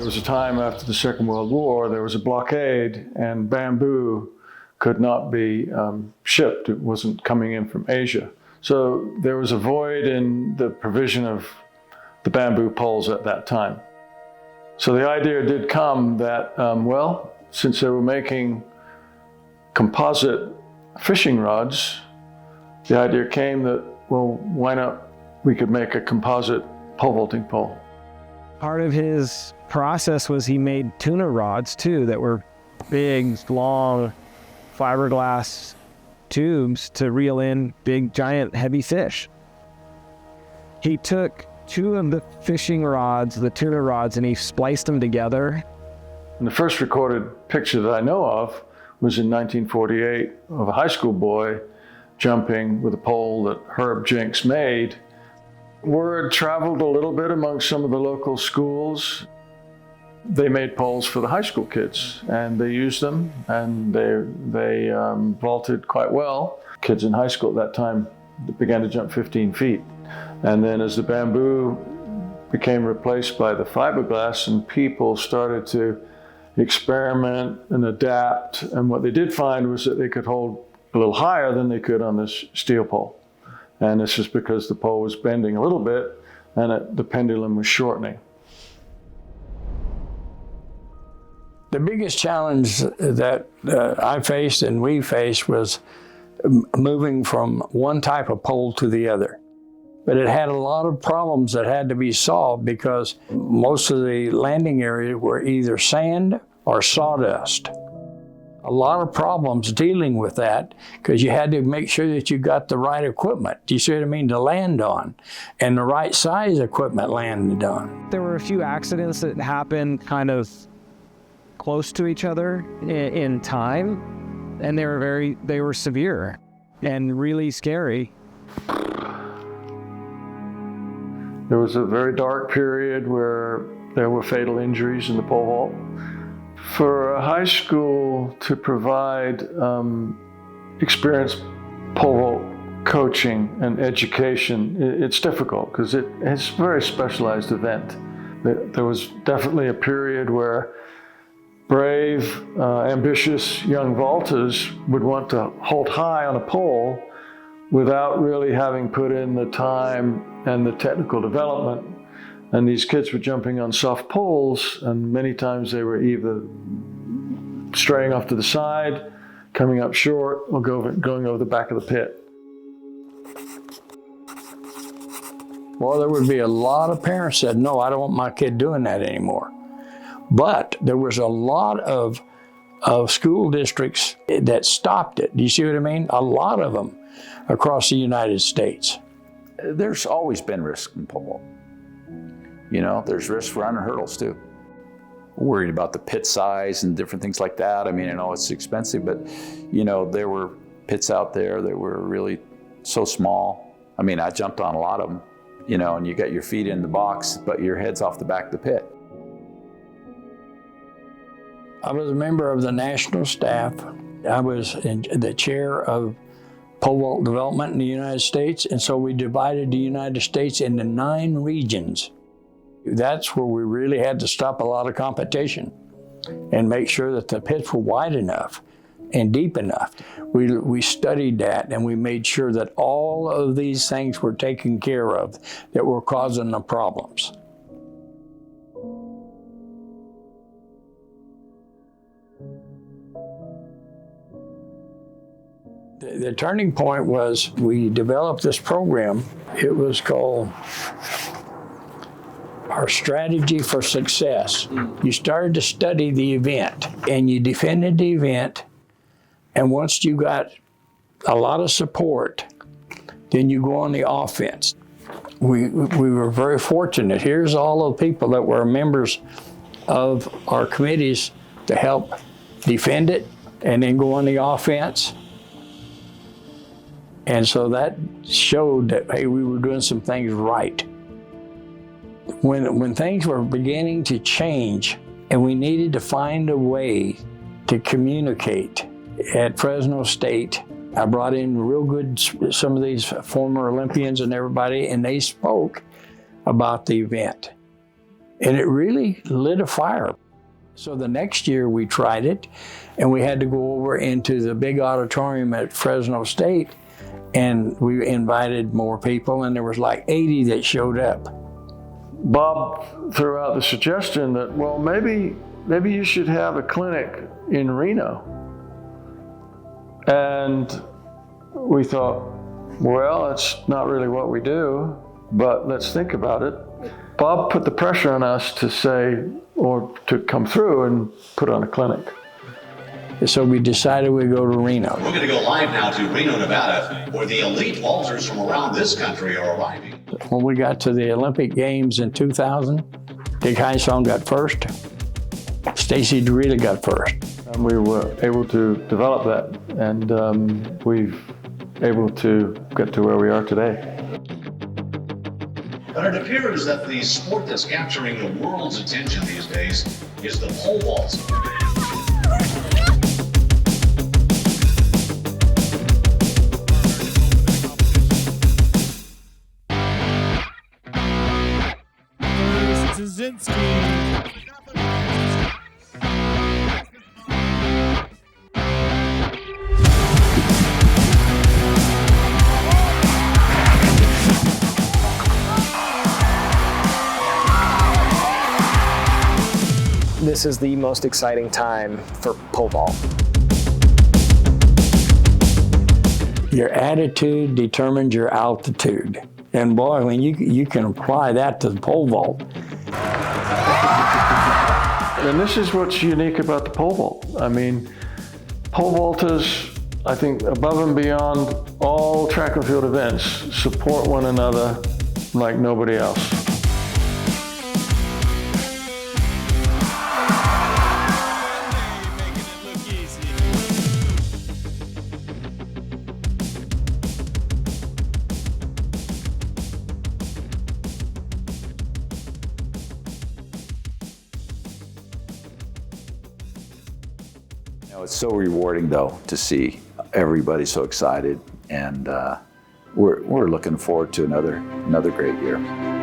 There was a time after the Second World War, there was a blockade, and bamboo could not be shipped. It wasn't coming in from Asia. So there was a void in the provision of the bamboo poles at that time. So the idea did come that, well, since they were making composite fishing rods, the idea came that, well, why not we could make a composite pole vaulting pole. Part of his process was he made tuna rods too that were big, long fiberglass tubes to reel in big, giant, heavy fish. He took two of the fishing rods, the tuna rods, and he spliced them together. And the first recorded picture that I know of was in 1948 of a high school boy jumping with a pole that Herb Jenks made. Word traveled a little bit among some of the local schools. They made poles for the high school kids, and they used them, and they vaulted quite well. Kids in high school at that time began to jump 15 feet. And then as the bamboo became replaced by the fiberglass, and people started to experiment and adapt, and what they did find was that they could hold a little higher than they could on this steel pole. And this is because the pole was bending a little bit and the pendulum was shortening. The biggest challenge that I faced and we faced was moving from one type of pole to the other. But it had a lot of problems that had to be solved because most of the landing areas were either sand or sawdust. A lot of problems dealing with that because you had to make sure that you got the right equipment, do you see what I mean, to land on, and the right size equipment landed on. There were a few accidents that happened kind of close to each other in time, and they were severe and really scary. There was a very dark period where there were fatal injuries in the pole vault. For a high school to provide experienced pole vault coaching and education, it's difficult because it's a very specialized event. There was definitely a period where brave, ambitious young vaulters would want to hold high on a pole without really having put in the time and the technical development. And these kids were jumping on soft poles, and many times they were either straying off to the side, coming up short, or going over the back of the pit. Well, there would be a lot of parents said, no, I don't want my kid doing that anymore. But there was a lot of school districts that stopped it. Do you see what I mean? A lot of them across the United States. There's always been risk in pole vault. You know, there's risk for under hurdles too. Worried about the pit size and different things like that. I mean, I know it's expensive, but you know, there were pits out there that were really so small. I mean, I jumped on a lot of them, you know, and you got your feet in the box, but your head's off the back of the pit. I was a member of the national staff. I was in the chair of pole vault development in the United States, and so we divided the United States into 9 regions. That's where we really had to stop a lot of competition and make sure that the pits were wide enough and deep enough. We studied that, and we made sure that all of these things were taken care of that were causing the problems. The turning point was we developed this program. It was called our strategy for success. You started to study the event, and you defended the event, and once you got a lot of support, then you go on the offense. We were very fortunate. Here's all the people that were members of our committees to help defend it and then go on the offense. And so that showed that, hey, we were doing some things right. When things were beginning to change and we needed to find a way to communicate at Fresno State, I brought in real good, some of these former Olympians and everybody, and they spoke about the event. And it really lit a fire. So the next year we tried it, and we had to go over into the big auditorium at Fresno State, and we invited more people, and there was like 80 that showed up. Bob threw out the suggestion that, well, maybe you should have a clinic in Reno. And we thought, well, that's not really what we do, but let's think about it. Bob put the pressure on us to say, or to come through and put on a clinic. So we decided we'd go to Reno. We're going to go live now to Reno, Nevada, where the elite vaulters from around this country are arriving. When we got to the Olympic Games in 2000, Dick Heisong got first. Stacy DeRita got first. And we were able to develop that, and we've able to get to where we are today. But it appears that the sport that's capturing the world's attention these days is the pole vault. This is the most exciting time for pole vault. Your attitude determines your altitude. And boy, when you can apply that to the pole vault. And this is what's unique about the pole vault. I mean, pole vaulters, I think above and beyond all track and field events, support one another like nobody else. It's so rewarding, though, to see everybody so excited, and we're looking forward to another great year.